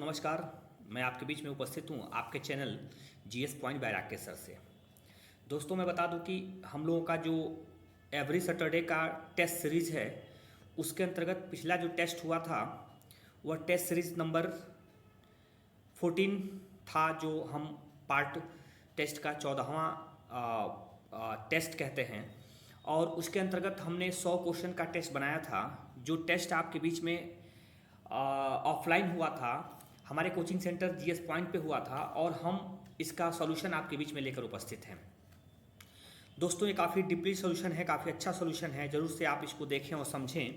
नमस्कार। मैं आपके बीच में उपस्थित हूँ आपके channel GS point by Rakesh sir से। दोस्तों मैं बता दूं कि हम लोगों का जो एवरी सैटरडे का टेस्ट सीरीज़ है उसके अंतर्गत पिछला जो टेस्ट हुआ था वह टेस्ट सीरीज़ नंबर 14 था, जो हम पार्ट टेस्ट का 14वां टेस्ट कहते हैं। और उसके अंतर्गत हमने 100 क्वेश्चन का टेस्ट बनाया था। जो टेस्ट आपके बीच में ऑफलाइन हुआ था, हमारे कोचिंग सेंटर जीएस पॉइंट पे हुआ था और हम इसका सॉल्यूशन आपके बीच में लेकर उपस्थित हैं। दोस्तों ये काफ़ी डीपली सॉल्यूशन है, काफ़ी अच्छा सॉल्यूशन है। ज़रूर से आप इसको देखें और समझें।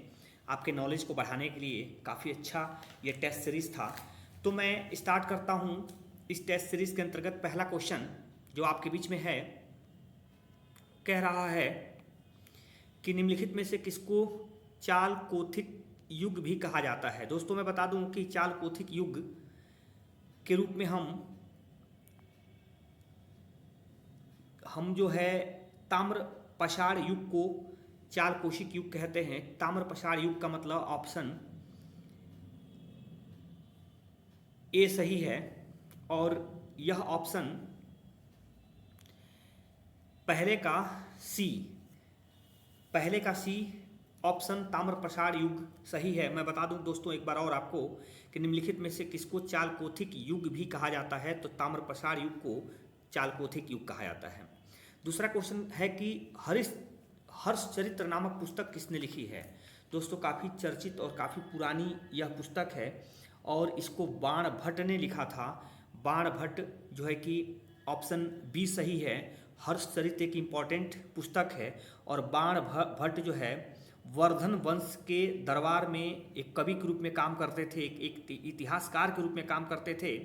आपके नॉलेज को बढ़ाने के लिए काफ़ी अच्छा ये टेस्ट सीरीज़ था। तो मैं स्टार्ट करता हूँ इस टेस्ट सीरीज़ के अंतर्गत। पहला क्वेश्चन जो आपके बीच में है कह रहा है कि निम्नलिखित में से किसको चालकोथिक युग भी कहा जाता है। दोस्तों मैं बता दूं कि चालकोथिक युग के रूप में हम जो है ताम्र पषाण युग को चालकोशिक युग कहते हैं। ताम्र पषाण युग का मतलब ऑप्शन ए सही है और यह ऑप्शन पहले का सी ऑप्शन ताम्र पषाण युग सही है। मैं बता दूं दोस्तों एक बार और आपको कि निम्नलिखित में से किसको चालकोथिक युग भी कहा जाता है, तो ताम्र पषाण युग को चालकोथिक युग कहा जाता है। दूसरा क्वेश्चन है कि हर्षचरित्र नामक पुस्तक किसने लिखी है। दोस्तों काफ़ी चर्चित और काफ़ी पुरानी यह पुस्तक है और इसको बाण भट्ट ने लिखा था। बाण भट्ट जो है कि ऑप्शन बी सही है। हर्षचरित्र एक इम्पॉर्टेंट पुस्तक है और बाण भट्ट जो है वर्धन वंश के दरबार में एक कवि के रूप में काम करते थे, एक इतिहासकार के रूप में काम करते थे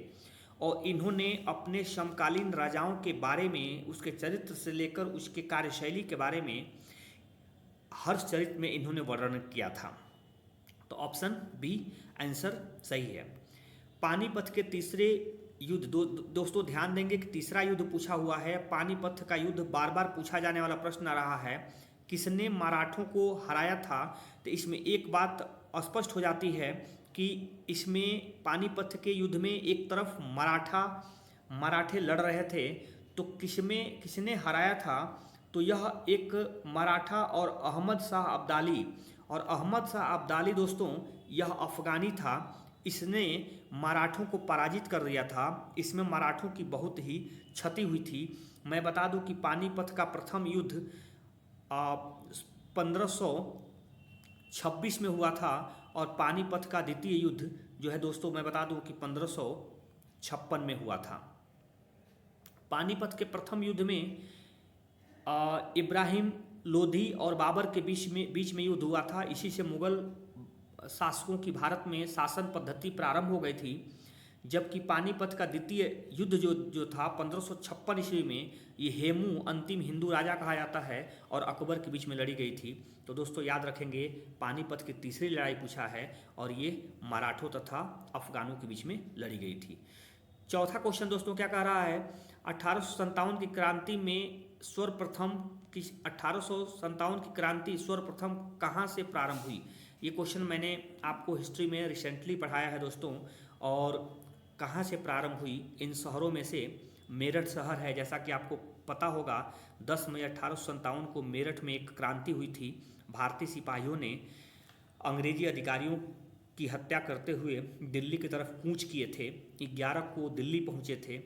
और इन्होंने अपने समकालीन राजाओं के बारे में, उसके चरित्र से लेकर उसके कार्यशैली के बारे में हर्षचरित्र में इन्होंने वर्णन किया था। तो ऑप्शन बी आंसर सही है। पानीपत के तीसरे युद्ध, दोस्तों ध्यान देंगे कि तीसरा युद्ध पूछा हुआ है। पानीपत का युद्ध बार बार पूछा जाने वाला प्रश्न आ रहा है, किसने मराठों को हराया था। तो इसमें एक बात स्पष्ट हो जाती है कि इसमें पानीपत के युद्ध में एक तरफ मराठे लड़ रहे थे, तो किसने हराया था, तो यह एक मराठा और अहमद शाह अब्दाली। और अहमद शाह अब्दाली दोस्तों यह अफगानी था, इसने मराठों को पराजित कर दिया था। इसमें मराठों की बहुत ही क्षति हुई थी। मैं बता दूं कि पानीपत का प्रथम युद्ध 1526 में हुआ था और पानीपत का द्वितीय युद्ध जो है दोस्तों मैं बता दूं कि 1556 में हुआ था। पानीपत के प्रथम युद्ध में इब्राहिम लोधी और बाबर के बीच में युद्ध हुआ था। इसी से मुगल शासकों की भारत में शासन पद्धति प्रारंभ हो गई थी। जबकि पानीपत का द्वितीय युद्ध जो था 1556 ईस्वी में, ये हेमू अंतिम हिंदू राजा कहा जाता है और अकबर के बीच में लड़ी गई थी। तो दोस्तों याद रखेंगे पानीपत की तीसरी लड़ाई पूछा है और ये मराठों तथा अफगानों के बीच में लड़ी गई थी। चौथा क्वेश्चन दोस्तों क्या कह रहा है, 1857 की क्रांति में सर्वप्रथम 1857 की क्रांति सर्वप्रथम कहाँ से प्रारंभ हुई। ये क्वेश्चन मैंने आपको हिस्ट्री में रिसेंटली पढ़ाया है दोस्तों। और कहाँ से प्रारंभ हुई, इन शहरों में से मेरठ शहर है। जैसा कि आपको पता होगा 10 मई 1857 को मेरठ में एक क्रांति हुई थी। भारतीय सिपाहियों ने अंग्रेजी अधिकारियों की हत्या करते हुए दिल्ली की तरफ कूच किए थे। 11 को दिल्ली पहुँचे थे।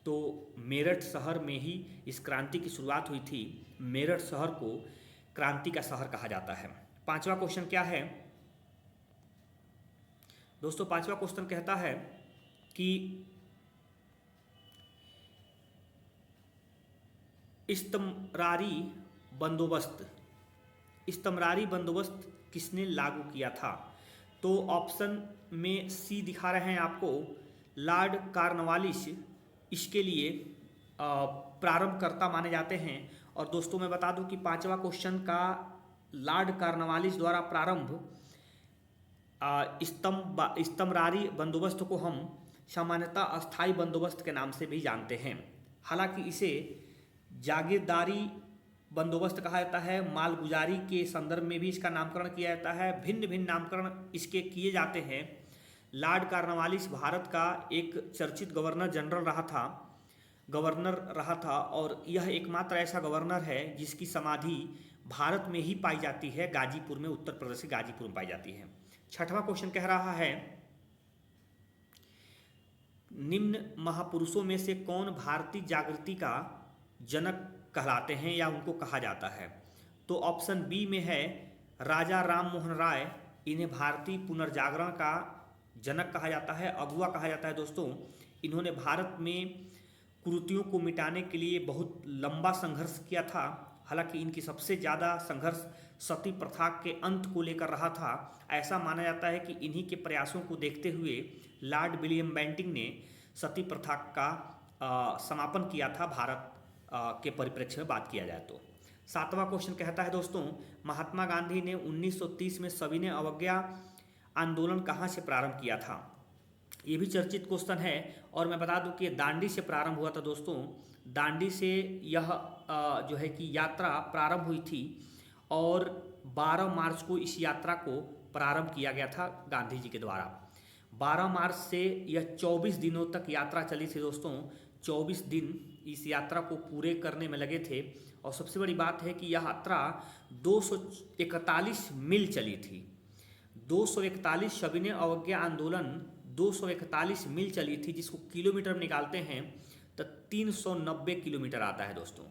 तो मेरठ शहर में ही इस क्रांति की शुरुआत हुई थी। मेरठ शहर को क्रांति का शहर कहा जाता है। पांचवा क्वेश्चन क्या है दोस्तों, पांचवा क्वेश्चन कहता है कि इस्तमरारी बंदोबस्त किसने लागू किया था। तो ऑप्शन में सी दिखा रहे हैं आपको, लॉर्ड कॉर्नवालिस इसके लिए प्रारंभकर्ता माने जाते हैं। और दोस्तों मैं बता दूं कि पांचवा क्वेश्चन का लॉर्ड कॉर्नवालिस द्वारा प्रारंभ इस्तमरारी बंदोबस्त को हम सामान्यतः अस्थाई बंदोबस्त के नाम से भी जानते हैं। हालांकि इसे जागीरदारी बंदोबस्त कहा जाता है। मालगुजारी के संदर्भ में भी इसका नामकरण किया जाता है। भिन्न भिन्न नामकरण इसके किए जाते हैं। लॉर्ड कॉर्नवालिस भारत का एक चर्चित गवर्नर रहा था और यह एकमात्र ऐसा गवर्नर है जिसकी समाधि भारत में ही पाई जाती है, गाजीपुर में, उत्तर प्रदेश के गाजीपुर में पाई जाती है। छठवां क्वेश्चन कह रहा है निम्न महापुरुषों में से कौन भारतीय जागृति का जनक कहलाते हैं या उनको कहा जाता है? तो ऑप्शन बी में है राजा राम मोहन राय, इन्हें भारतीय पुनर्जागरण का जनक कहा जाता है, अगुआ कहा जाता है। दोस्तों, इन्होंने भारत में कुरीतियों को मिटाने के लिए बहुत लंबा संघर्ष किया था। हालांकि इनकी सबसे ज़्यादा संघर्ष सती प्रथा के अंत को लेकर रहा था। ऐसा माना जाता है कि इन्हीं के प्रयासों को देखते हुए लॉर्ड विलियम बेंटिंक ने सती प्रथा का समापन किया था, भारत के परिप्रेक्ष्य में बात किया जाए तो। सातवां क्वेश्चन कहता है दोस्तों, महात्मा गांधी ने 1930 में सविनय अवज्ञा आंदोलन कहाँ से प्रारंभ किया था? ये भी चर्चित क्वेश्चन है और मैं बता दूं कि दांडी से प्रारंभ हुआ था। दोस्तों, दांडी से यह जो है कि यात्रा प्रारंभ हुई थी और 12 मार्च को इस यात्रा को प्रारंभ किया गया था गांधी जी के द्वारा। 12 मार्च से यह 24 दिनों तक यात्रा चली थी। दोस्तों, 24 दिन इस यात्रा को पूरे करने में लगे थे और सबसे बड़ी बात है कि यह यात्रा 241 मील चली थी। 241 सविनय अवज्ञा आंदोलन 241 मील चली थी, जिसको किलोमीटर में निकालते हैं तो 390 किलोमीटर आता है। दोस्तों,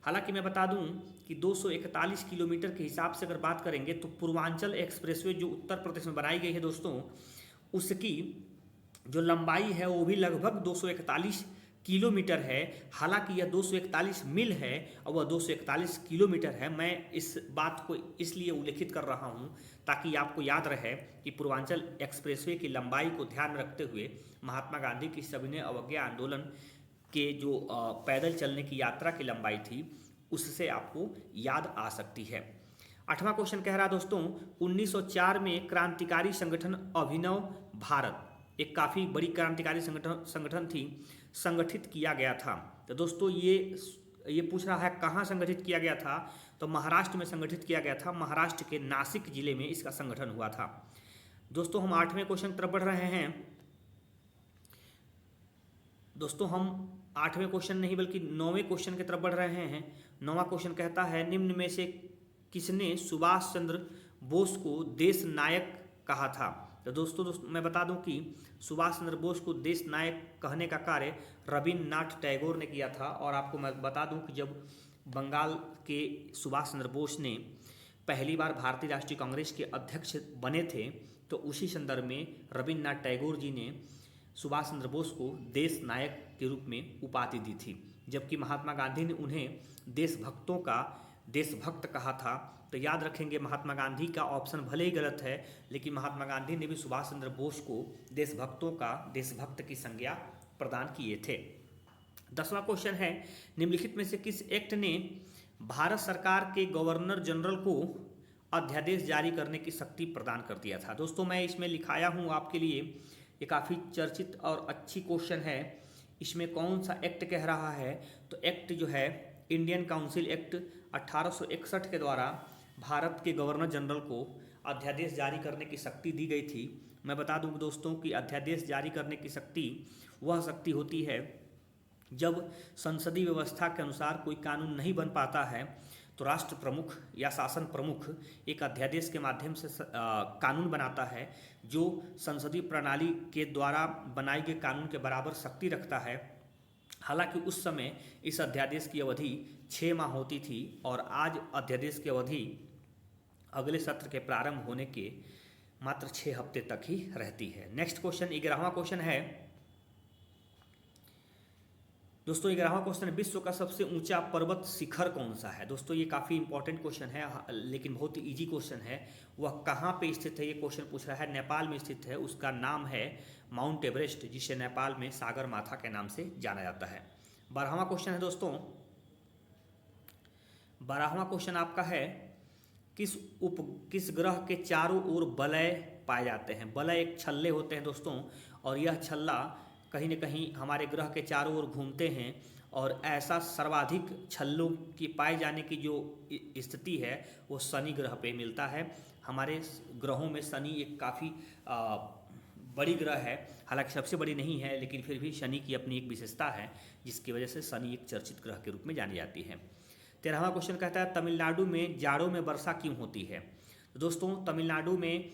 हालांकि मैं बता दूं कि 241 किलोमीटर के हिसाब से अगर बात करेंगे तो पूर्वांचल एक्सप्रेसवे जो उत्तर प्रदेश में बनाई गई है दोस्तों, उसकी जो लंबाई है वो भी लगभग 241 किलोमीटर है। हालांकि यह 241 मील है और वह 241 किलोमीटर है। मैं इस बात को इसलिए उल्लेखित कर रहा हूं ताकि आपको याद रहे कि पूर्वांचल एक्सप्रेसवे की लंबाई को ध्यान में रखते हुए महात्मा गांधी की सविनय अवज्ञा आंदोलन के जो पैदल चलने की यात्रा की लंबाई थी उससे आपको याद आ सकती है। 8वां क्वेश्चन कह रहा है दोस्तों, 1904 में क्रांतिकारी संगठन अभिनव भारत, एक काफ़ी बड़ी क्रांतिकारी संगठन थी, संगठित किया गया था। तो दोस्तों ये पूछ रहा है कहाँ संगठित किया गया था? तो महाराष्ट्र में संगठित किया गया था। महाराष्ट्र के नासिक जिले में इसका संगठन हुआ था। दोस्तों, हम 8वें क्वेश्चन की तरफ बढ़ रहे हैं। दोस्तों, हम 8वें क्वेश्चन नहीं बल्कि 9वें क्वेश्चन की तरफ बढ़ रहे हैं। 9वां क्वेश्चन कहता है निम्न में से किसने सुभाष चंद्र बोस को देश नायक कहा था? तो दोस्तों मैं बता दूं कि सुभाष चंद्र बोस को देश नायक कहने का कार्य रविन्द्रनाथ टैगोर ने किया था। और आपको मैं बता दूं कि जब बंगाल के सुभाष चंद्र बोस ने पहली बार भारतीय राष्ट्रीय कांग्रेस के अध्यक्ष बने थे तो उसी संदर्भ में रविन्द्रनाथ टैगोर जी ने सुभाष चंद्र बोस को देश नायक के रूप में उपाधि दी थी, जबकि महात्मा गांधी ने उन्हें देशभक्तों का देशभक्त कहा था। तो याद रखेंगे, महात्मा गांधी का ऑप्शन भले ही गलत है लेकिन महात्मा गांधी ने भी सुभाष चंद्र बोस को देशभक्तों का देशभक्त की संज्ञा प्रदान किए थे। 10वां क्वेश्चन है निम्नलिखित में से किस एक्ट ने भारत सरकार के गवर्नर जनरल को अध्यादेश जारी करने की शक्ति प्रदान कर दिया था? दोस्तों, मैं इसमें लिखाया हूँ आपके लिए, ये काफ़ी चर्चित और अच्छी क्वेश्चन है। इसमें कौन सा एक्ट कह रहा है? तो एक्ट जो है इंडियन काउंसिल एक्ट 1861 के द्वारा भारत के गवर्नर जनरल को अध्यादेश जारी करने की शक्ति दी गई थी। मैं बता दूं दोस्तों कि अध्यादेश जारी करने की शक्ति वह शक्ति होती है जब संसदीय व्यवस्था के अनुसार कोई कानून नहीं बन पाता है तो राष्ट्र प्रमुख या शासन प्रमुख एक अध्यादेश के माध्यम से कानून बनाता है जो संसदीय प्रणाली के द्वारा बनाए गए कानून के बराबर शक्ति रखता है। हालांकि उस समय इस अध्यादेश की अवधि 6 माह होती थी और आज अध्यादेश की अवधि अगले सत्र के प्रारंभ होने के मात्र 6 हफ्ते तक ही रहती है। नेक्स्ट क्वेश्चन 11वां क्वेश्चन है दोस्तों, 11वां क्वेश्चन, विश्व का सबसे ऊंचा पर्वत शिखर कौन सा है? दोस्तों, ये काफ़ी इंपॉर्टेंट क्वेश्चन है लेकिन बहुत ही इजी क्वेश्चन है। वह कहाँ पे स्थित है? ये क्वेश्चन पूछ रहा है। नेपाल में स्थित है। उसका नाम है माउंट एवरेस्ट, जिसे नेपाल में सागर माथा के नाम से जाना जाता है। 12वां क्वेश्चन है दोस्तों, 12वां क्वेश्चन आपका है किस ग्रह के चारों ओर वलय पाए जाते हैं? वलय एक छल्ले होते हैं दोस्तों, और यह छल्ला कहीं न कहीं हमारे ग्रह के चारों ओर घूमते हैं और ऐसा सर्वाधिक छल्लों की पाए जाने की जो स्थिति है वो शनि ग्रह पे मिलता है। हमारे ग्रहों में शनि एक काफ़ी बड़ी ग्रह है, हालांकि सबसे बड़ी नहीं है, लेकिन फिर भी शनि की अपनी एक विशेषता है जिसकी वजह से शनि एक चर्चित ग्रह के रूप में जानी जाती है। 13वां क्वेश्चन कहता है तमिलनाडु में जाड़ों में वर्षा क्यों होती है। तो दोस्तों तमिलनाडु में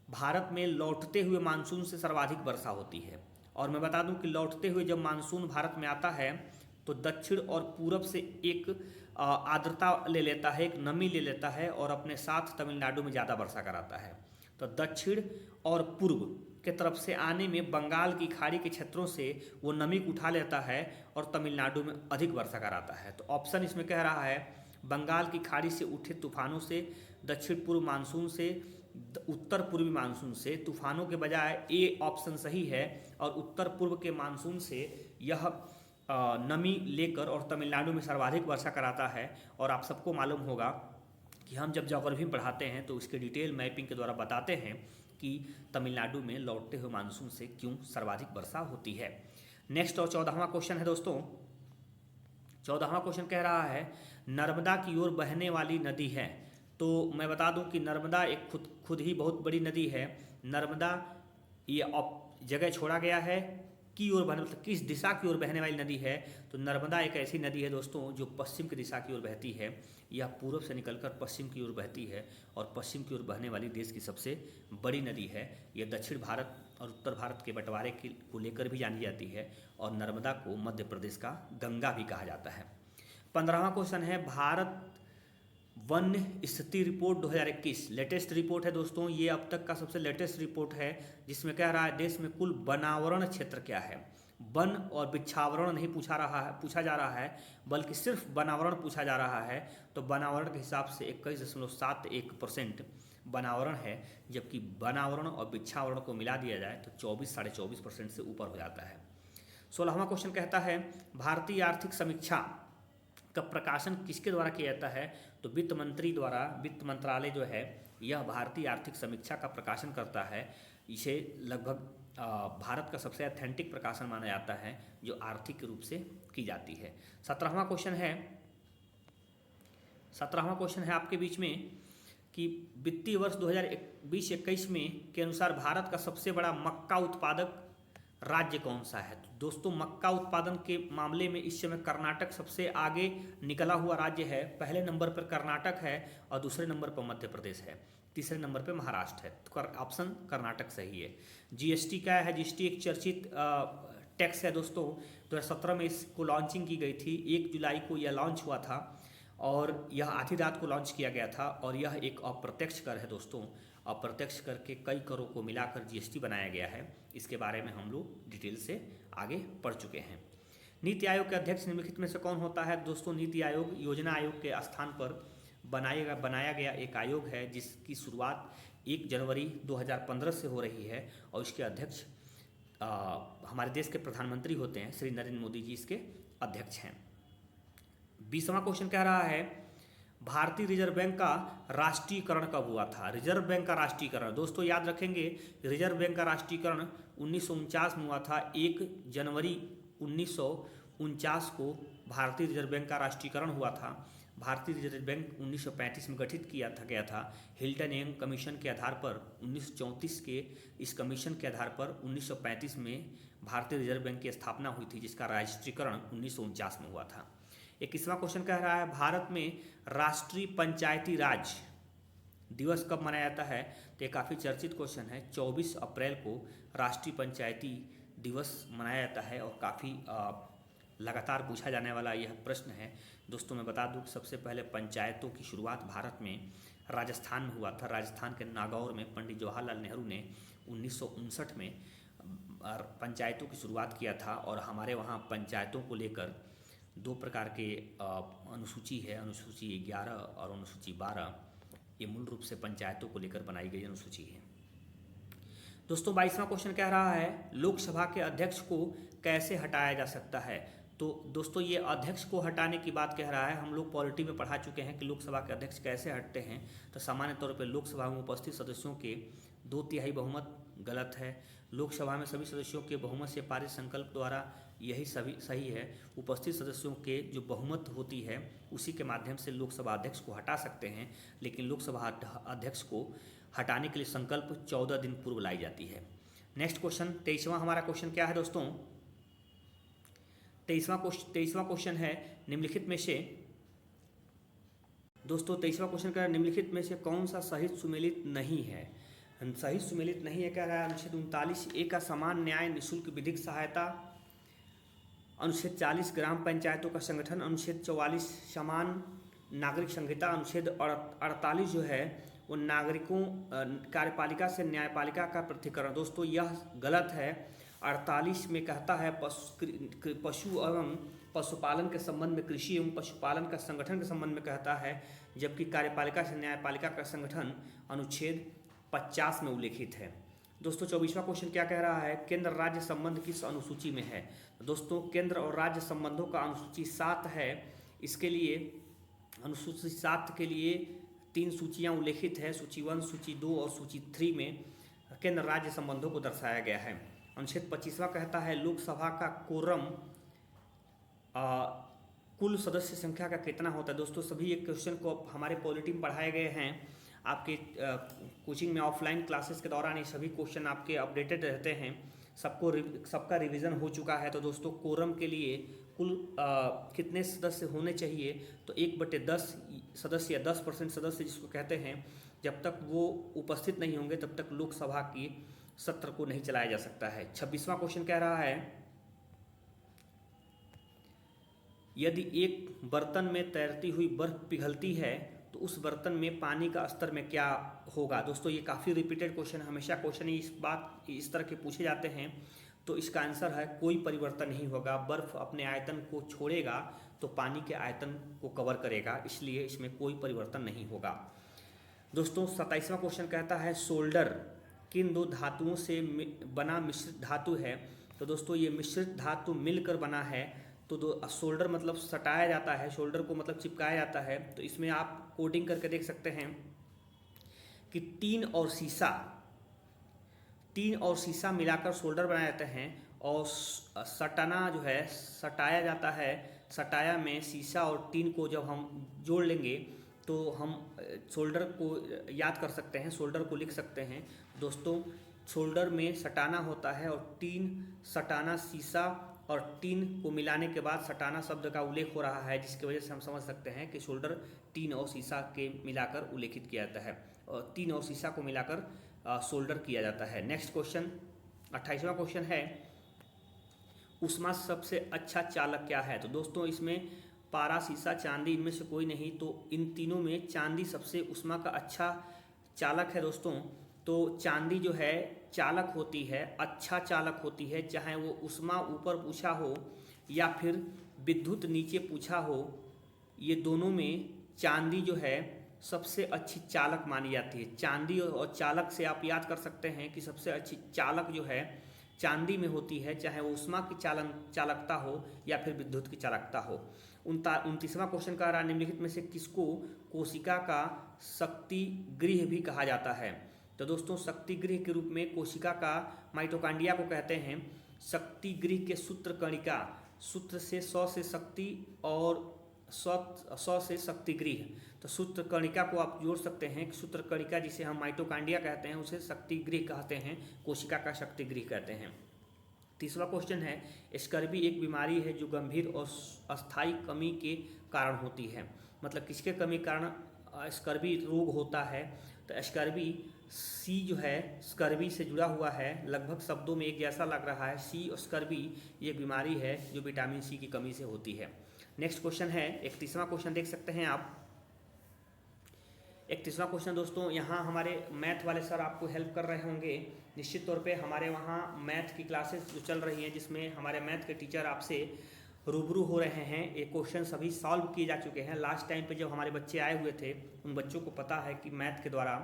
भारत में लौटते हुए मानसून से सर्वाधिक वर्षा होती है। और मैं बता दूं कि लौटते हुए जब मानसून भारत में आता है तो दक्षिण और पूरब से एक आर्द्रता ले लेता है, एक नमी ले लेता है और अपने साथ तमिलनाडु में ज़्यादा वर्षा कराता है। तो दक्षिण और पूर्व के तरफ से आने में बंगाल की खाड़ी के क्षेत्रों से वो नमी को उठा लेता है और तमिलनाडु में अधिक वर्षा कराता है। तो ऑप्शन इसमें कह रहा है बंगाल की खाड़ी से उठे तूफानों से, दक्षिण पूर्व मानसून से, उत्तर पूर्वी मानसून से। तूफानों के बजाय ए ऑप्शन सही है और उत्तर पूर्व के मानसून से यह नमी लेकर और तमिलनाडु में सर्वाधिक वर्षा कराता है। और आप सबको मालूम होगा कि हम जब ज्योग्राफी में पढ़ाते हैं तो इसके डिटेल मैपिंग के द्वारा बताते हैं कि तमिलनाडु में लौटते हुए मानसून से क्यों सर्वाधिक वर्षा होती है। नेक्स्ट और 14वां क्वेश्चन है दोस्तों। 14वां क्वेश्चन कह रहा है नर्मदा की ओर बहने वाली नदी है। तो मैं बता दूं कि नर्मदा एक खुद ही बहुत बड़ी नदी है। नर्मदा ये जगह छोड़ा गया है की ओर बहने, मतलब किस दिशा की ओर बहने वाली नदी है। तो नर्मदा एक ऐसी नदी है दोस्तों जो पश्चिम की दिशा की ओर बहती है। यह पूर्व से निकलकर पश्चिम की ओर बहती है और पश्चिम की ओर बहने वाली देश की सबसे बड़ी नदी है। यह दक्षिण भारत और उत्तर भारत के बंटवारे को लेकर भी जानी जाती है और नर्मदा को मध्य प्रदेश का गंगा भी कहा जाता है। 15वां क्वेश्चन है भारत वन्य स्थिति रिपोर्ट 2021 लेटेस्ट रिपोर्ट है दोस्तों। ये अब तक का सबसे लेटेस्ट रिपोर्ट है जिसमें कह रहा है देश में कुल वनावरण क्षेत्र क्या है। वन और वृक्षावरण नहीं पूछा जा रहा है बल्कि सिर्फ वनावरण पूछा जा रहा है। तो वनावरण के हिसाब से 21.71% वनावरण है, जबकि वनावरण और वृक्षावरण को मिला दिया जाए तो 24-24.5% से ऊपर हो जाता है। 16वां क्वेश्चन कहता है भारतीय आर्थिक समीक्षा का प्रकाशन किसके द्वारा किया जाता है। तो वित्त मंत्री द्वारा, वित्त मंत्रालय जो है यह भारतीय आर्थिक समीक्षा का प्रकाशन करता है। इसे लगभग भारत का सबसे ऑथेंटिक प्रकाशन माना जाता है जो आर्थिक रूप से की जाती है। 17वां क्वेश्चन है आपके बीच में कि वित्तीय वर्ष 2020-21 में के अनुसार भारत का सबसे बड़ा मक्का उत्पादक राज्य कौन सा है। तो दोस्तों मक्का उत्पादन के मामले में इस समय कर्नाटक सबसे आगे निकला हुआ राज्य है। पहले नंबर पर कर्नाटक है और दूसरे नंबर पर मध्य प्रदेश है, तीसरे नंबर पर महाराष्ट्र है। तो ऑप्शन कर्नाटक सही है। जीएसटी क्या है। जीएसटी एक चर्चित टैक्स है दोस्तों। 2017 में इसको लॉन्चिंग की गई थी। 1 जुलाई को यह लॉन्च हुआ था और यह आधी रात को लॉन्च किया गया था। और यह एक अप्रत्यक्ष कर है दोस्तों। अप्रत्यक्ष कर के कई करों को मिलाकर जीएसटी बनाया गया है। इसके बारे में हम लोग डिटेल से आगे पढ़ चुके हैं। नीति आयोग के अध्यक्ष निम्नलिखित में से कौन होता है। दोस्तों नीति आयोग योजना आयोग के स्थान पर बनाया गया एक आयोग है जिसकी शुरुआत 1 जनवरी 2015 से हो रही है और इसके अध्यक्ष हमारे देश के प्रधानमंत्री होते हैं, श्री नरेंद्र मोदी जी इसके अध्यक्ष हैं। 20वां क्वेश्चन कह रहा है भारतीय रिजर्व बैंक का राष्ट्रीयकरण कब हुआ था। रिजर्व बैंक का राष्ट्रीयकरण दोस्तों याद रखेंगे, रिजर्व बैंक का राष्ट्रीयकरण 1949 में हुआ था। 1 जनवरी 1949 को भारतीय रिजर्व बैंक का राष्ट्रीयकरण हुआ था। भारतीय रिजर्व बैंक 1935 में गठित किया गया था हिल्टन यंग कमीशन के आधार पर। 1934 के इस कमीशन के आधार पर 1935 में भारतीय रिजर्व बैंक की स्थापना हुई थी जिसका राष्ट्रीयकरण 1949 में हुआ था। 21वां क्वेश्चन कह रहा है भारत में राष्ट्रीय पंचायती राज दिवस कब मनाया जाता है। तो ये काफ़ी चर्चित क्वेश्चन है। 24 अप्रैल को राष्ट्रीय पंचायती दिवस मनाया जाता है और काफ़ी लगातार पूछा जाने वाला यह प्रश्न है। दोस्तों मैं बता दूं कि सबसे पहले पंचायतों की शुरुआत भारत में राजस्थान में हुआ था। राजस्थान के नागौर में पंडित जवाहरलाल नेहरू ने 1959 में पंचायतों की शुरुआत किया था। और हमारे वहाँ पंचायतों को लेकर 2 प्रकार के अनुसूची है, अनुसूची 11 और अनुसूची 12। ये मूल रूप से पंचायतों को लेकर बनाई गई अनुसूची है। दोस्तों 22वां क्वेश्चन कह रहा है लोकसभा के अध्यक्ष को कैसे हटाया जा सकता है। तो दोस्तों ये अध्यक्ष को हटाने की बात कह रहा है। हम लोग पॉलिटी में पढ़ा चुके हैं कि लोकसभा के अध्यक्ष कैसे हटते हैं। तो सामान्य तौर पर लोकसभा में उपस्थित सदस्यों के 2/3 बहुमत गलत है। लोकसभा में सभी सदस्यों के बहुमत से पारित संकल्प द्वारा यही सही है। उपस्थित सदस्यों के जो बहुमत होती है उसी के माध्यम से लोकसभा अध्यक्ष को हटा सकते हैं। लेकिन लोकसभा अध्यक्ष को हटाने के लिए संकल्प 14 दिन पूर्व लाई जाती है। नेक्स्ट क्वेश्चन 23वां हमारा क्वेश्चन क्या है दोस्तों? 23वां क्वेश्चन है निम्नलिखित में से दोस्तों 23वां क्वेश्चन का निम्नलिखित में से कौन सा सहित सुमेलित नहीं है? सहित सुमेलित नहीं है कह रहा है अनुच्छेद 39A का समान न्याय निःशुल्क विधिक सहायता, अनुच्छेद 40 ग्राम पंचायतों का संगठन, अनुच्छेद 44 समान नागरिक संहिता, अनुच्छेद 48 जो है वो नागरिकों कार्यपालिका से न्यायपालिका का पृथक्करण। दोस्तों यह गलत है। 48 में कहता है पशु एवं पशुपालन के संबंध में कृषि एवं पशुपालन का संगठन के संबंध में कहता है, जबकि कार्यपालिका से न्यायपालिका का संगठन अनुच्छेद 50 में उल्लेखित है। दोस्तों 24वां क्वेश्चन क्या कह रहा है? केंद्र राज्य संबंध किस अनुसूची में है? दोस्तों केंद्र और राज्य संबंधों का अनुसूची 7 है। इसके लिए अनुसूची 7 के लिए 3 सूचियाँ उल्लेखित है, सूची 1, सूची 2 और सूची 3 में केंद्र राज्य संबंधों को दर्शाया गया है। अनुच्छेद 25वां कहता है लोकसभा का कोरम कुल सदस्य संख्या का कितना होता है? दोस्तों सभी ये क्वेश्चन को हमारे पॉलिटी में पढ़ाए गए हैं। आपके कोचिंग में ऑफलाइन क्लासेस के दौरान ये सभी क्वेश्चन आपके अपडेटेड रहते हैं, सबका रिवीजन हो चुका है। तो दोस्तों कोरम के लिए कुल कितने सदस्य होने चाहिए? तो 1/10 सदस्य या 10% सदस्य जिसको कहते हैं, जब तक वो उपस्थित नहीं होंगे तब तक लोकसभा की सत्र को नहीं चलाया जा सकता है। 26वां क्वेश्चन कह रहा है यदि एक बर्तन में तैरती हुई बर्फ पिघलती है तो उस बर्तन में पानी का स्तर में क्या होगा? दोस्तों ये काफ़ी रिपीटेड क्वेश्चन, हमेशा क्वेश्चन इस तरह के पूछे जाते हैं। तो इसका आंसर है कोई परिवर्तन नहीं होगा। बर्फ अपने आयतन को छोड़ेगा तो पानी के आयतन को कवर करेगा, इसलिए इसमें कोई परिवर्तन नहीं होगा। दोस्तों 27वां क्वेश्चन कहता है सोल्डर किन 2 धातुओं से बना मिश्रित धातु है? तो दोस्तों ये मिश्रित धातु मिलकर बना है। तो सोल्डर मतलब सटाया जाता है, शोल्डर को मतलब चिपकाया जाता है। तो इसमें आप कोडिंग करके देख सकते हैं कि टीन और शीशा मिलाकर सोल्डर बनाए जाते हैं और सटाना जो है सटाया जाता है। सटाया में शीशा और टीन को जब हम जोड़ लेंगे तो हम सोल्डर को याद कर सकते हैं, सोल्डर को लिख सकते हैं। दोस्तों सोल्डर में सटाना होता है और टीन सटाना शीशा और टीन को मिलाने के बाद सटाना शब्द का उल्लेख हो रहा है, जिसकी वजह से हम समझ सकते हैं कि शोल्डर टीन और शीशा के मिलाकर उल्लेखित किया जाता है और टीन और शीशा को मिलाकर शोल्डर किया जाता है। नेक्स्ट क्वेश्चन 28वां क्वेश्चन है ऊष्मा सबसे अच्छा चालक क्या है? तो दोस्तों इसमें पारा, शीशा, चांदी इनमें से कोई नहीं, तो इन तीनों में चांदी सबसे ऊष्मा का अच्छा चालक है। दोस्तों तो चांदी जो है चालक होती है, अच्छा चालक होती है, चाहे वो ऊष्मा ऊपर पूछा हो या फिर विद्युत नीचे पूछा हो, ये दोनों में चांदी जो है सबसे अच्छी चालक मानी जाती है। चांदी और चालक से आप याद कर सकते हैं कि सबसे अच्छी चालक जो है चांदी में होती है, चाहे वो ऊष्मा की चालकता हो या फिर विद्युत की चालकता हो। 29वां क्वेश्चन का निम्नलिखित में से किसको कोशिका का शक्ति गृह भी कहा जाता है? तो दोस्तों शक्ति गृह के रूप में कोशिका का माइटोकांड्रिया को कहते हैं। शक्ति गृह के सूत्र कणिका, सूत्र से 100 से शक्ति और 100 से शक्ति गृह, तो सूत्र कणिका को आप जोड़ सकते हैं कि सूत्र कणिका जिसे हम माइटोकांड्रिया कहते हैं उसे शक्ति गृह कहते हैं, कोशिका का शक्ति गृह कहते हैं। 30वां क्वेश्चन है स्कर्वी एक बीमारी है जो गंभीर और अस्थायी कमी के कारण होती है। मतलब किसके कमी के कारण स्कर्वी रोग होता है? तो स्कर्वी सी जो है स्कर्वी से जुड़ा हुआ है, लगभग शब्दों में एक जैसा लग रहा है। सी और स्कर्वी ये बीमारी है जो विटामिन सी की कमी से होती है। नेक्स्ट क्वेश्चन है 31वां क्वेश्चन, देख सकते हैं आप 31वां क्वेश्चन। दोस्तों यहाँ हमारे मैथ वाले सर आपको हेल्प कर रहे होंगे निश्चित तौर पे। हमारे वहाँ मैथ की क्लासेस जो चल रही हैं जिसमें हमारे मैथ के टीचर आपसे रूबरू हो रहे हैं। ये क्वेश्चन सभी सॉल्व किए जा चुके हैं। लास्ट टाइम पे जब हमारे बच्चे आए हुए थे उन बच्चों को पता है कि मैथ के द्वारा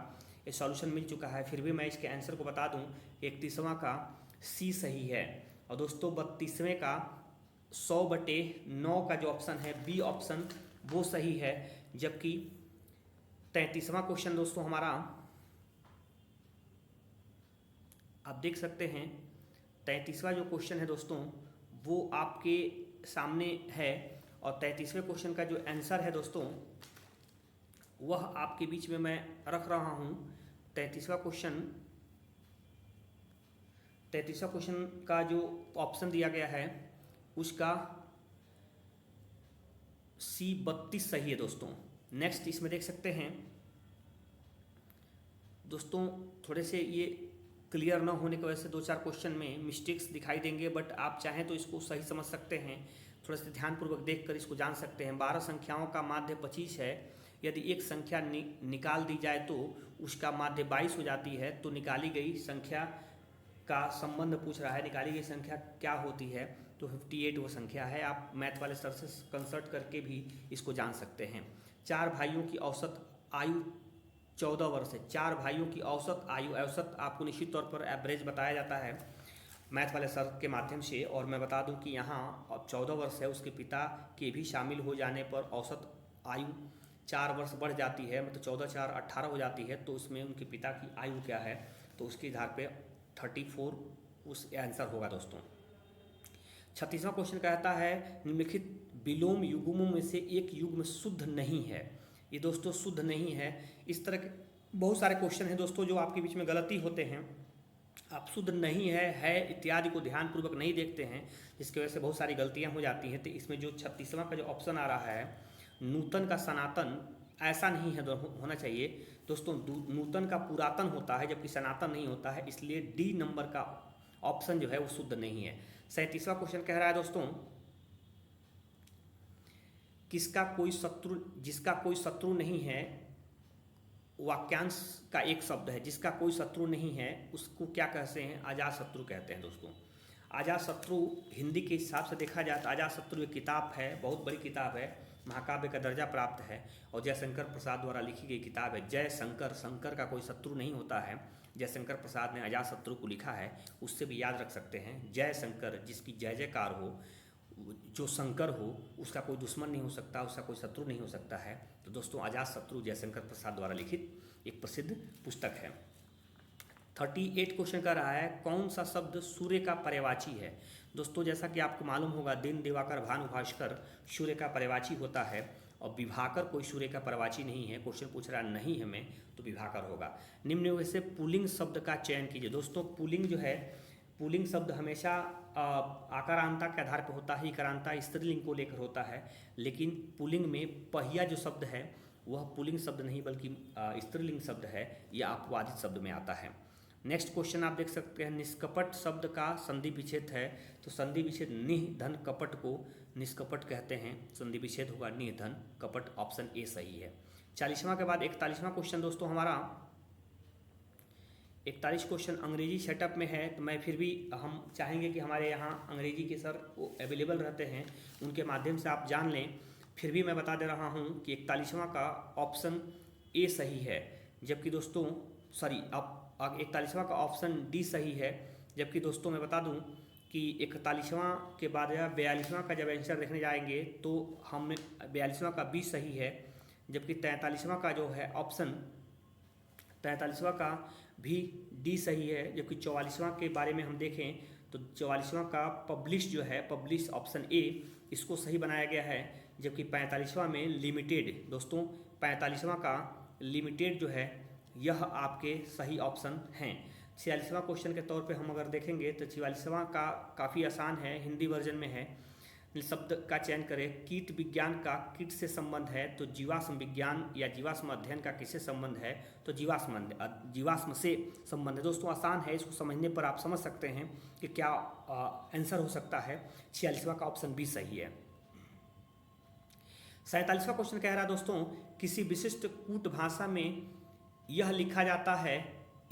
ये सॉल्यूशन मिल चुका है, फिर भी मैं इसके आंसर को बता दूं। 31वां का सी सही है और दोस्तों 32वें का 100/9 का जो ऑप्शन है बी ऑप्शन वो सही है। जबकि 33वां क्वेश्चन दोस्तों हमारा आप देख सकते हैं 33वां जो क्वेश्चन है दोस्तों वो आपके सामने है और 33वें क्वेश्चन का जो आंसर है दोस्तों वह आपके बीच में मैं रख रहा हूं। 33वां क्वेश्चन 33वां क्वेश्चन का जो ऑप्शन दिया गया है उसका C32 सही है दोस्तों। नेक्स्ट इसमें देख सकते हैं दोस्तों, थोड़े से ये क्लियर ना होने की वजह से 2-4 क्वेश्चन में मिस्टेक्स दिखाई देंगे, बट आप चाहें तो इसको सही समझ सकते हैं, थोड़ा सा ध्यानपूर्वक देखकर इसको जान सकते हैं। 12 संख्याओं का माध्य 25 है। यदि एक संख्या निकाल दी जाए तो उसका माध्य 22 हो जाती है, तो निकाली गई संख्या का संबंध पूछ रहा है, निकाली गई संख्या क्या होती है, तो 58 वो संख्या है। आप मैथ वाले सर से कंसल्ट करके भी इसको जान सकते हैं। 4 भाइयों की औसत आयु 14 वर्ष है। 4 भाइयों की औसत आयु, औसत आपको निश्चित तौर पर एवरेज बताया जाता है मैथ वाले सर के माध्यम से। और मैं बता दूं कि यहाँ अब 14 वर्ष है, उसके पिता के भी शामिल हो जाने पर औसत आयु 4 वर्ष बढ़ जाती है, मतलब 14 4 18 हो जाती है। तो उसमें उनके पिता की आयु क्या है, तो उसके आधार पे 34 उस आंसर होगा दोस्तों। 36वां क्वेश्चन कहता है निम्नलिखित विलोम युग्मों में से एक युग्म शुद्ध नहीं है। ये दोस्तों शुद्ध नहीं है। इस तरह के बहुत सारे क्वेश्चन हैं दोस्तों जो आपके बीच में गलती होते हैं। आप शुद्ध नहीं है इत्यादि को ध्यानपूर्वक नहीं देखते हैं, जिसकी वजह से बहुत सारी गलतियां हो जाती हैं। तो इसमें जो 36वां का जो ऑप्शन आ रहा है नूतन का सनातन, ऐसा नहीं है होना चाहिए दोस्तों। नूतन का पुरातन होता है जबकि सनातन नहीं होता है, इसलिए डी नंबर का ऑप्शन जो है वो शुद्ध नहीं है। 37वां क्वेश्चन कह रहा है दोस्तों जिसका कोई शत्रु नहीं है, वाक्यांश का एक शब्द है, जिसका कोई शत्रु नहीं है उसको क्या कहते हैं, अजात शत्रु कहते हैं दोस्तों। अजात शत्रु हिंदी के हिसाब से देखा जाए तो अजात शत्रु एक किताब है, बहुत बड़ी किताब है, महाकाव्य का दर्जा प्राप्त है और जयशंकर प्रसाद द्वारा लिखी गई किताब है। जयशंकर, शंकर का कोई शत्रु नहीं होता है, जयशंकर प्रसाद ने अजात शत्रु को लिखा है, उससे भी याद रख सकते हैं। जयशंकर, जिसकी जय जयकार हो, जो शंकर हो, उसका कोई दुश्मन नहीं हो सकता, उसका कोई शत्रु नहीं हो सकता है। तो दोस्तों अजात शत्रु जयशंकर प्रसाद द्वारा लिखित एक प्रसिद्ध पुस्तक है। 38 क्वेश्चन कर रहा है कौन सा शब्द सूर्य का पर्यायवाची है। दोस्तों जैसा कि आपको मालूम होगा दिन, दिवाकर, भानु, भास्कर सूर्य का पर्यायवाची होता है और विभाकर कोई सूर्य का पर्यायवाची नहीं है। क्वेश्चन पूछ रहा नहीं हमें, तो विभाकर होगा। निम्न में से पुल्लिंग शब्द का चयन कीजिए। दोस्तों पुल्लिंग जो है, पुल्लिंग शब्द हमेशा आकारांता के आधार पर होता है, इकारांता स्त्रीलिंग को लेकर होता है, लेकिन पुल्लिंग में पहिया जो शब्द है वह पुल्लिंग शब्द नहीं बल्कि स्त्रीलिंग शब्द है, यह अपवादित शब्द में आता है। नेक्स्ट क्वेश्चन आप देख सकते हैं निष्कपट शब्द का संधि विच्छेद है, तो संधि विच्छेद निह धन कपट को निष्कपट कहते हैं, संधि विच्छेद होगा निह धन कपट, ऑप्शन ए सही है। 40वां के बाद 41वां क्वेश्चन दोस्तों हमारा 41 क्वेश्चन अंग्रेजी सेटअप में है, तो मैं फिर भी हम चाहेंगे कि हमारे यहाँ अंग्रेजी के सर वो अवेलेबल रहते हैं, उनके माध्यम से आप जान लें। फिर भी मैं बता दे रहा हूँ कि 41वां का ऑप्शन ए सही है, जबकि दोस्तों सॉरी अब 41वां का ऑप्शन डी सही है, जबकि दोस्तों मैं बता दूं कि 41वां के बाद 42वां का जब आंसर देखने जाएंगे तो हम 42वां का बी सही है, जबकि 43वां का जो है ऑप्शन 43वां का भी डी सही है, जबकि 44वां के बारे में हम देखें तो 44वां का पब्लिश जो है, पब्लिश ऑप्शन ए इसको सही बनाया गया है, जबकि 45वां में लिमिटेड, दोस्तों 45वां का लिमिटेड जो है यह आपके सही ऑप्शन हैं। 46वां क्वेश्चन के तौर पे हम अगर देखेंगे तो 46वां का काफ़ी आसान है, हिंदी वर्जन में है। शब्द का चयन करें, कीट विज्ञान का कीट से संबंध है, तो जीवाश्म विज्ञान या जीवाश्म अध्ययन का किससे संबंध है, तो जीवाश्म से संबंध है। दोस्तों आसान है, इसको समझने पर आप समझ सकते हैं कि क्या आंसर हो सकता है। 46वां का ऑप्शन बी सही है। 47वां क्वेश्चन कह रहा है दोस्तों किसी विशिष्ट कूट भाषा में यह लिखा जाता है,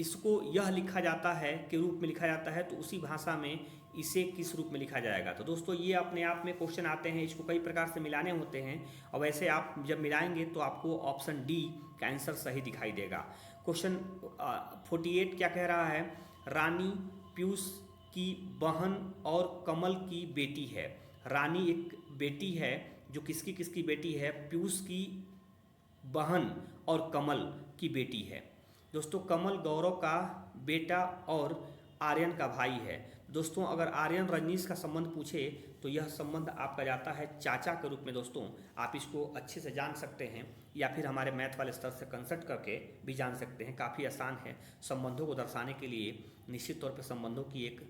इसको यह लिखा जाता है के रूप में लिखा जाता है, तो उसी भाषा में इसे किस रूप में लिखा जाएगा। तो दोस्तों ये अपने आप में क्वेश्चन आते हैं, इसको कई प्रकार से मिलाने होते हैं और वैसे आप जब मिलाएंगे तो आपको ऑप्शन डी का आंसर सही दिखाई देगा। क्वेश्चन 48 क्या कह रहा है, रानी पीयूष की बहन और कमल की बेटी है। रानी एक बेटी है जो किसकी बेटी है, पीयूष की बहन और कमल की बेटी है। दोस्तों कमल गौरव का बेटा और आर्यन का भाई है। दोस्तों अगर आर्यन रजनीश का संबंध पूछे तो यह संबंध आपका जाता है चाचा के रूप में। दोस्तों आप इसको अच्छे से जान सकते हैं या फिर हमारे मैथ वाले स्तर से कंसल्ट करके भी जान सकते हैं। काफ़ी आसान है। संबंधों को दर्शाने के लिए निश्चित तौर पर संबंधों की एक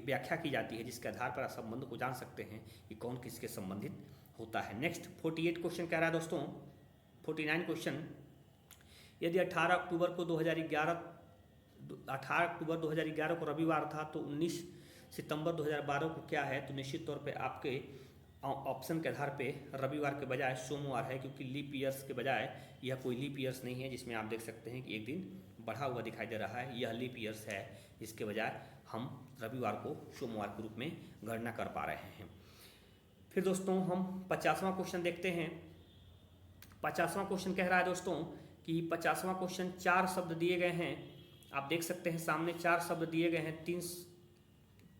व्याख्या की जाती है, जिसके आधार पर आप संबंधों को जान सकते हैं कि कौन किसके संबंधित होता है। नेक्स्ट 48 क्वेश्चन कह रहा है दोस्तों, 49 क्वेश्चन, यदि 18 अक्टूबर 2011 को रविवार था तो 19 सितंबर 2012 को क्या है? तो निश्चित तौर पे आपके ऑप्शन के आधार पे रविवार के बजाय सोमवार है, क्योंकि लीप ईयर्स के बजाय यह कोई लीप ईयर्स नहीं है जिसमें आप देख सकते हैं कि एक दिन बढ़ा हुआ दिखाई दे रहा है। यह लीप ईयर्स है, इसके बजाय हम रविवार को सोमवार के रूप में गणना कर पा रहे हैं। फिर दोस्तों हम 50वां क्वेश्चन देखते हैं। 50वां क्वेश्चन कह रहा है दोस्तों कि 50वां क्वेश्चन 4 शब्द दिए गए हैं। आप देख सकते हैं सामने 4 शब्द दिए गए हैं,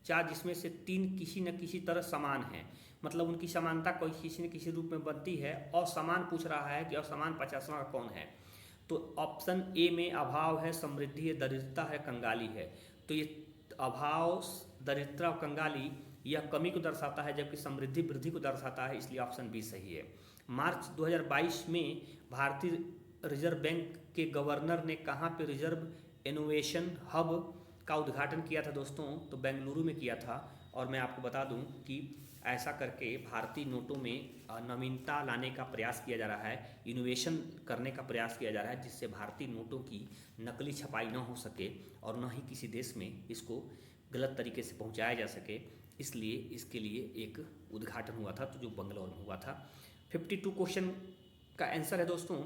4 जिसमें से 3 किसी न किसी तरह समान हैं, मतलब उनकी समानता कोई किसी न किसी रूप में बनती है। और समान पूछ रहा है कि असमान 50वां का कौन है? तो ऑप्शन ए में अभाव है, समृद्धि है, दरिद्रता है, कंगाली है। तो ये अभाव, दरिद्रता और कंगाली यह कमी को दर्शाता है, जबकि समृद्धि वृद्धि को दर्शाता है, इसलिए ऑप्शन बी सही है। मार्च 2022 में भारतीय रिजर्व बैंक के गवर्नर ने कहाँ पे रिजर्व इनोवेशन हब का उद्घाटन किया था दोस्तों? तो बेंगलुरु में किया था। और मैं आपको बता दूं कि ऐसा करके भारतीय नोटों में नवीनता लाने का प्रयास किया जा रहा है, इनोवेशन करने का प्रयास किया जा रहा है, जिससे भारतीय नोटों की नकली छपाई न हो सके और न ही किसी देश में इसको गलत तरीके से पहुंचाया जा सके। इसलिए इसके लिए एक उद्घाटन हुआ था, तो जो बंगलौर में हुआ था। 52 क्वेश्चन का आंसर है दोस्तों।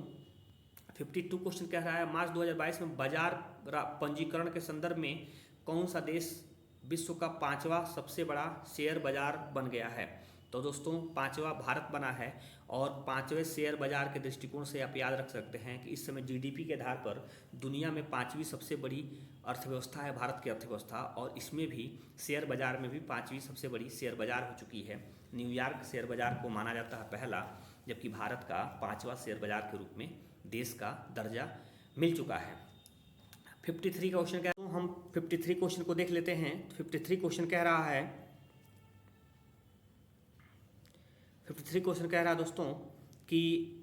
52 क्वेश्चन कह रहा है मार्च 2022 में बाजार पंजीकरण के संदर्भ में कौन सा देश विश्व का 5वां सबसे बड़ा शेयर बाजार बन गया है? तो दोस्तों 5वां भारत बना है। और 5वें शेयर बाजार के दृष्टिकोण से आप याद रख सकते हैं कि इस समय जीडीपी के आधार पर दुनिया में 5वीं सबसे बड़ी अर्थव्यवस्था है भारत की अर्थव्यवस्था, और इसमें भी शेयर बाजार में भी 5वीं सबसे बड़ी शेयर बाजार हो चुकी है। न्यूयॉर्क शेयर बाजार को माना जाता है पहला, जबकि भारत का 5वां शेयर बाजार के रूप में देश का दर्जा मिल चुका है। 53 का क्वेश्चन क्या है? हम 53 क्वेश्चन को देख लेते हैं। 53 क्वेश्चन कह रहा है 53 क्वेश्चन कह रहा है दोस्तों कि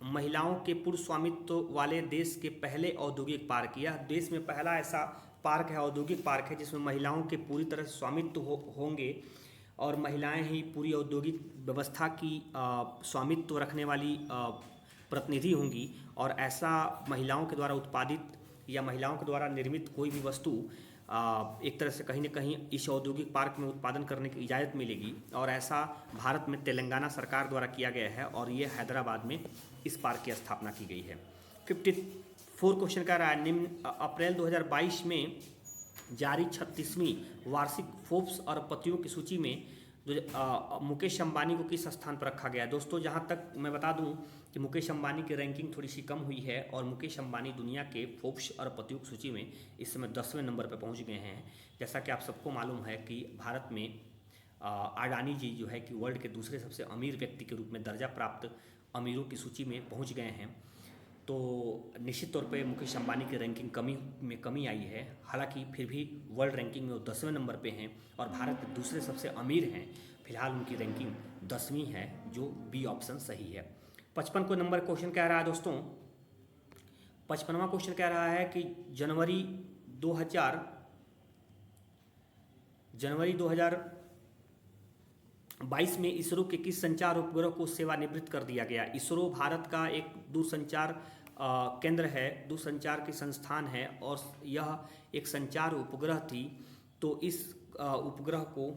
महिलाओं के पूर्ण स्वामित्व वाले देश के पहले औद्योगिक पार्क, यह देश में पहला ऐसा पार्क है, औद्योगिक पार्क है, जिसमें महिलाओं के पूरी तरह से स्वामित्व होंगे और महिलाएं ही पूरी औद्योगिक व्यवस्था की स्वामित्व रखने वाली प्रतिनिधि होंगी। और ऐसा महिलाओं के द्वारा उत्पादित या महिलाओं के द्वारा निर्मित कोई भी वस्तु एक तरह से कहीं न कहीं इस औद्योगिक पार्क में उत्पादन करने की इजाज़त मिलेगी। और ऐसा भारत में तेलंगाना सरकार द्वारा किया गया है और ये हैदराबाद में इस पार्क की स्थापना की गई है। 54 क्वेश्चन का रहा है निम्न अप्रैल 2022 में जारी 36वीं वार्षिक फोर्ब्स अरबपतियों की सूची में मुकेश अंबानी को किस स्थान पर रखा गया? दोस्तों जहां तक मैं बता दूं कि मुकेश अंबानी की रैंकिंग थोड़ी सी कम हुई है और मुकेश अंबानी दुनिया के फोर्ब्स अरबपतियों की सूची में इस समय 10वें नंबर पर पहुंच गए हैं। जैसा कि आप सबको मालूम है कि भारत में अडानी जी जो है कि वर्ल्ड के दूसरे सबसे अमीर व्यक्ति के रूप में दर्जा प्राप्त अमीरों की सूची में पहुँच गए हैं। तो निश्चित तौर पे मुकेश अंबानी की रैंकिंग कमी आई है। हालांकि फिर भी वर्ल्ड रैंकिंग में वो 10वें नंबर पे हैं और भारत के दूसरे सबसे अमीर हैं। फिलहाल उनकी रैंकिंग 10वीं है, जो बी ऑप्शन सही है। 55 को नंबर क्वेश्चन कह रहा है दोस्तों, 55वां क्वेश्चन कह रहा है कि जनवरी 2022 में इसरो के किस संचार उपग्रह को सेवानिवृत्त कर दिया गया? इसरो भारत का एक दूरसंचार केंद्र है, दूरसंचार की संस्थान है और यह एक संचार उपग्रह थी। तो इस उपग्रह को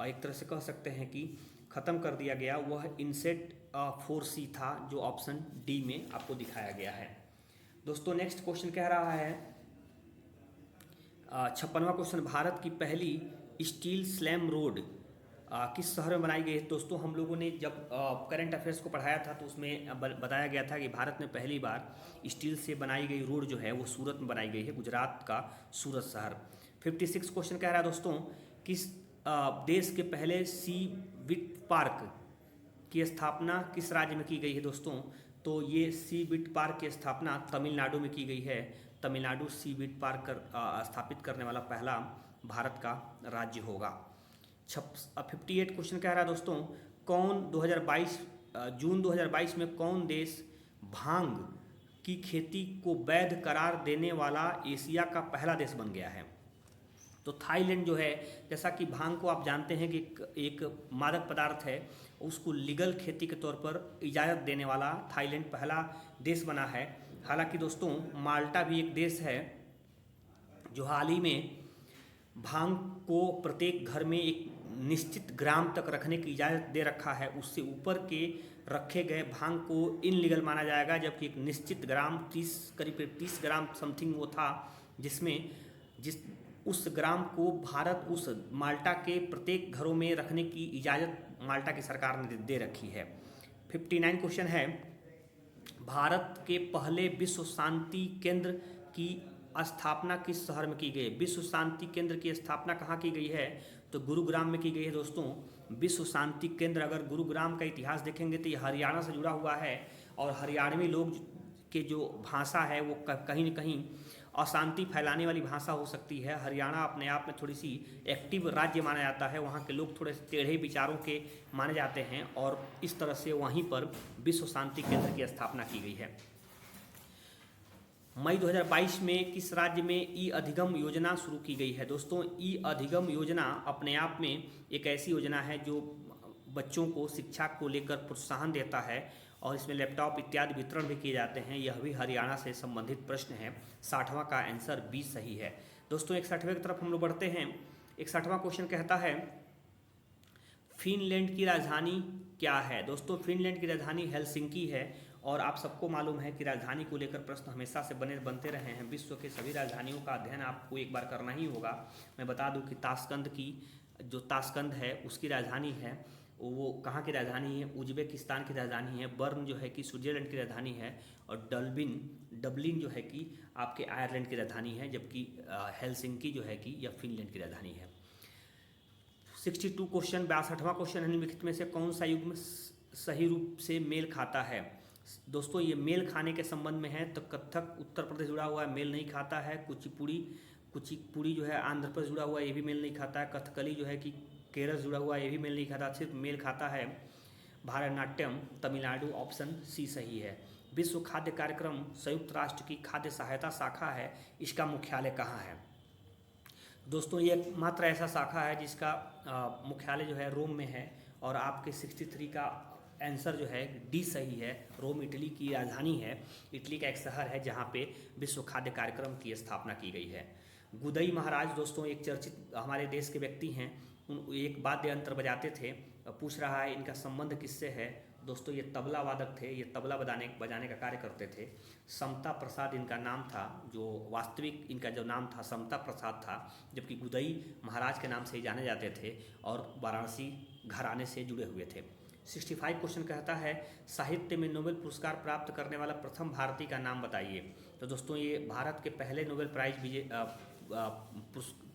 एक तरह से कह सकते हैं कि ख़त्म कर दिया गया। वह इनसेट 4C था, जो ऑप्शन डी में आपको दिखाया गया है। दोस्तों नेक्स्ट क्वेश्चन कह रहा है 56वां क्वेश्चन, भारत की पहली स्टील स्लैम रोड किस शहर में बनाई गई है? दोस्तों हम लोगों ने जब करंट अफेयर्स को पढ़ाया था तो उसमें बताया गया था कि भारत में पहली बार स्टील से बनाई गई रोड जो है वो सूरत में बनाई गई है, गुजरात का सूरत शहर। 56 क्वेश्चन कह रहा है दोस्तों, किस देश के पहले सी विट पार्क की स्थापना किस राज्य में की गई है? दोस्तों तो ये सी विट पार्क की स्थापना तमिलनाडु में की गई है। तमिलनाडु सी बीट पार स्थापित करने वाला पहला भारत का राज्य होगा। 58 क्वेश्चन कह रहा है दोस्तों, कौन 2022 जून 2022 में कौन देश भांग की खेती को वैध करार देने वाला एशिया का पहला देश बन गया है? तो थाईलैंड जो है, जैसा कि भांग को आप जानते हैं कि एक मादक पदार्थ है, उसको लीगल खेती के तौर पर इजाज़त देने वाला थाईलैंड पहला देश बना है। हालांकि दोस्तों माल्टा भी एक देश है जो हाल ही में भांग को प्रत्येक घर में एक निश्चित ग्राम तक रखने की इजाज़त दे रखा है। उससे ऊपर के रखे गए भांग को इनलीगल माना जाएगा, जबकि एक निश्चित ग्राम करीब 30 ग्राम समथिंग वो था, जिसमें उस ग्राम को भारत उस माल्टा के प्रत्येक घरों में रखने की इजाज़त माल्टा की सरकार ने दे रखी है। 59 क्वेश्चन है, भारत के पहले विश्व शांति केंद्र की स्थापना किस शहर में की गई? विश्व शांति केंद्र की स्थापना कहाँ की गई है? तो गुरुग्राम में की गई है दोस्तों। विश्व शांति केंद्र, अगर गुरुग्राम का इतिहास देखेंगे तो ये हरियाणा से जुड़ा हुआ है, और हरियाणवी लोग के जो भाषा है वो कहीं न कहीं अशांति फैलाने वाली भाषा हो सकती है। हरियाणा अपने आप में थोड़ी सी एक्टिव राज्य माना जाता है, वहाँ के लोग थोड़े टेढ़े विचारों के माने जाते हैं, और इस तरह से वहीं पर विश्व शांति केंद्र की स्थापना की गई है। मई 2022 में किस राज्य में ई अधिगम योजना शुरू की गई है? दोस्तों ई अधिगम योजना अपने आप में एक ऐसी योजना है जो बच्चों को शिक्षा को लेकर प्रोत्साहन देता है, और इसमें लैपटॉप इत्यादि वितरण भी किए जाते हैं। यह भी हरियाणा से संबंधित प्रश्न है। 60वां का आंसर बी सही है। दोस्तों 61वें की तरफ हम लोग बढ़ते हैं। 61वां क्वेश्चन कहता है, फिनलैंड की राजधानी क्या है? दोस्तों फिनलैंड की राजधानी हेलसिंकी है, और आप सबको मालूम है कि राजधानी को लेकर प्रश्न हमेशा से बनते रहे हैं। विश्व के सभी राजधानियों का अध्ययन आपको एक बार करना ही होगा। मैं बता दूं कि ताशकंद है उसकी राजधानी है, वो कहाँ की राजधानी है? उज्बेकिस्तान की राजधानी है। बर्न जो है कि स्विट्जरलैंड की राजधानी है, और डबलिन जो है कि आपके आयरलैंड की राजधानी है, जबकि हेलसिंकी जो है कि यह फिनलैंड की राजधानी है। 62 क्वेश्चन, 62वां क्वेश्चन, निम्नलिखित में से कौन सा युग्म सही रूप से मेल खाता है? दोस्तों ये मेल खाने के संबंध में है, तो कथक उत्तर प्रदेश जुड़ा हुआ है, मेल नहीं खाता है। कुचिपुड़ी जो है आंध्र प्रदेश जुड़ा हुआ है, ये भी मेल नहीं खाता है। कथकली जो है कि केरल जुड़ा हुआ है, ये भी मेल नहीं खाता। सिर्फ मेल खाता है भारतनाट्यम, तमिलनाडु। ऑप्शन सी सही है। विश्व खाद्य कार्यक्रम संयुक्त राष्ट्र की खाद्य सहायता शाखा है, इसका मुख्यालय कहाँ है? दोस्तों ये मात्र ऐसा शाखा है जिसका मुख्यालय जो है रोम में है, और आपके 63 का आंसर जो है डी सही है। रोम इटली की राजधानी है, इटली का एक शहर है जहाँ पे विश्व खाद्य कार्यक्रम की स्थापना की गई है। गुदई महाराज दोस्तों एक चर्चित हमारे देश के व्यक्ति हैं, एक वाद्य यंत्र बजाते थे। पूछ रहा है इनका संबंध किससे है? दोस्तों ये तबला वादक थे, ये तबला बजाने का कार्य करते थे। समता प्रसाद इनका नाम था, जो वास्तविक इनका जो नाम था समता प्रसाद था, जबकि गुदई महाराज के नाम से ही जाने जाते थे, और वाराणसी घराने से जुड़े हुए थे। 65 क्वेश्चन कहता है, साहित्य में नोबेल पुरस्कार प्राप्त करने वाला प्रथम भारतीय का नाम बताइए। तो दोस्तों ये भारत के पहले नोबेल प्राइज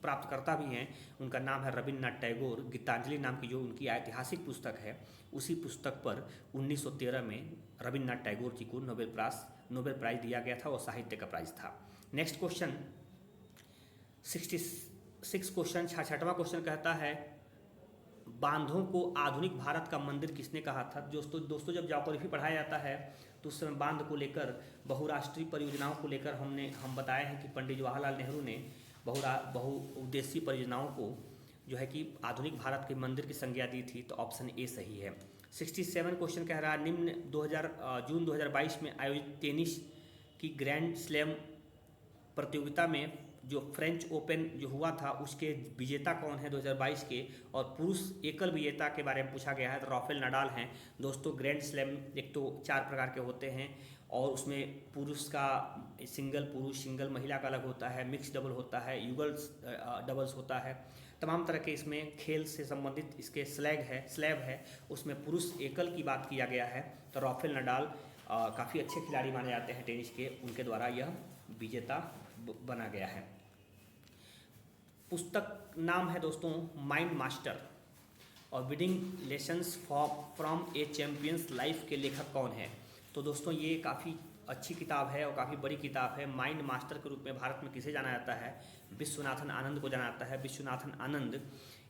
प्राप्तकर्ता भी हैं, उनका नाम है रविन्द्रनाथ टैगोर। गीतांजलि नाम की जो उनकी ऐतिहासिक पुस्तक है, उसी पुस्तक पर 1913 में रविन्द्रनाथ टैगोर जी को नोबेल प्राइज दिया गया था, और साहित्य का प्राइज था। नेक्स्ट क्वेश्चन 66 क्वेश्चन, 66वां क्वेश्चन कहता है, बांधों को आधुनिक भारत का मंदिर किसने कहा था? दोस्तों जब ज्योग्राफी पढ़ाया जाता है तो उस समय बांध को लेकर, बहुराष्ट्रीय परियोजनाओं को लेकर हम बताए हैं कि पंडित जवाहरलाल नेहरू ने बहुउद्देशीय परियोजनाओं को जो है कि आधुनिक भारत के मंदिर की संज्ञा दी थी। तो ऑप्शन ए सही है। 67 क्वेश्चन कह रहा है, निम्न जून 2022 में आयोजित टेनिस की ग्रैंड स्लैम प्रतियोगिता में जो फ्रेंच ओपन जो हुआ था उसके विजेता कौन है 2022 के? और पुरुष एकल विजेता के बारे में पूछा गया है, तो राफेल नडाल हैं। दोस्तों ग्रैंड स्लैम एक तो 4 प्रकार के होते हैं, और उसमें पुरुष का सिंगल महिला का अलग होता है, मिक्स डबल होता है, युगल डबल्स होता है, तमाम तरह के इसमें खेल से संबंधित इसके स्लैब है, उसमें पुरुष एकल की बात किया गया है। तो राफेल नडाल काफ़ी अच्छे खिलाड़ी माने जाते हैं टेनिस के, उनके द्वारा यह विजेता बना गया है। पुस्तक नाम है दोस्तों माइंड मास्टर, और winning lessons from A champions life के लेखक कौन है? तो दोस्तों ये काफ़ी अच्छी किताब है और काफ़ी बड़ी किताब है। माइंड मास्टर के रूप में भारत में किसे जाना जाता है? विश्वनाथन आनंद को जाना जाता है। विश्वनाथन आनंद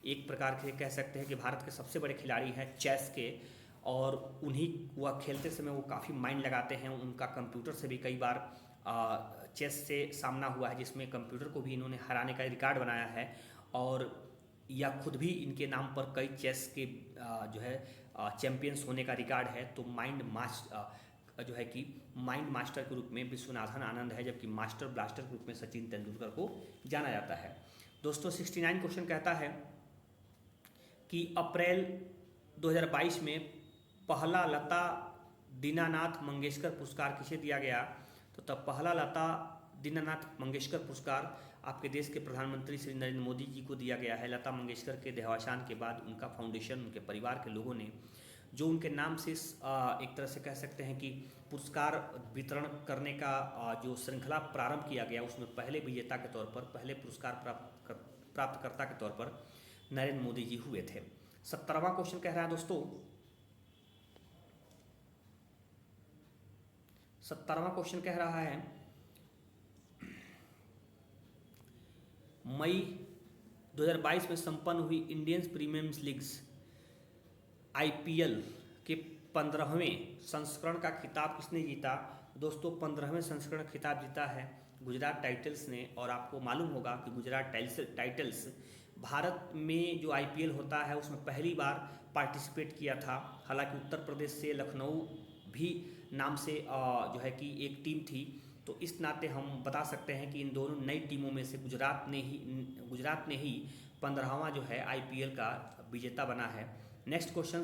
एक प्रकार से कह सकते हैं कि भारत के सबसे बड़े खिलाड़ी हैं चेस के, और उन्हीं वह खेलते समय वो काफ़ी माइंड लगाते हैं। उनका कंप्यूटर से भी कई बार चेस से सामना हुआ है, जिसमें कंप्यूटर को भी इन्होंने हराने का रिकॉर्ड बनाया है, और या खुद भी इनके नाम पर कई चेस के जो है चैंपियंस होने का रिकॉर्ड है। तो जो है कि माइंड मास्टर के रूप में विश्वनाथन आनंद है, जबकि मास्टर ब्लास्टर के रूप में सचिन तेंदुलकर को जाना जाता है। दोस्तों 69 क्वेश्चन कहता है कि अप्रैल 2022 में पहला लता दीनानाथ मंगेशकर पुरस्कार किसे दिया गया? तो तब पहला लता दीनानाथ मंगेशकर पुरस्कार आपके देश के प्रधानमंत्री श्री नरेंद्र मोदी जी को दिया गया है। लता मंगेशकर के देहावसान के बाद उनका फाउंडेशन, उनके परिवार के लोगों ने जो उनके नाम से एक तरह से कह सकते हैं कि पुरस्कार वितरण करने का जो श्रृंखला प्रारंभ किया गया, उसमें पहले विजेता के तौर पर, पहले पुरस्कार प्राप्तकर्ता के तौर पर नरेंद्र मोदी जी हुए थे। 70वां क्वेश्चन कह रहा है दोस्तों, 70वां क्वेश्चन कह रहा है मई 2022 में संपन्न हुई इंडियन प्रीमियर लीग्स IPL के 15वें संस्करण का खिताब किसने जीता? दोस्तों 15वें संस्करण खिताब जीता है गुजरात टाइटल्स ने। और आपको मालूम होगा कि गुजरात टाइटल्स भारत में जो IPL होता है उसमें पहली बार पार्टिसिपेट किया था। हालांकि उत्तर प्रदेश से लखनऊ भी नाम से जो है कि एक टीम थी। तो इस नाते हम बता सकते हैं कि इन दोनों नई टीमों में से गुजरात ने ही 15वां जो है IPL का विजेता बना है। Next question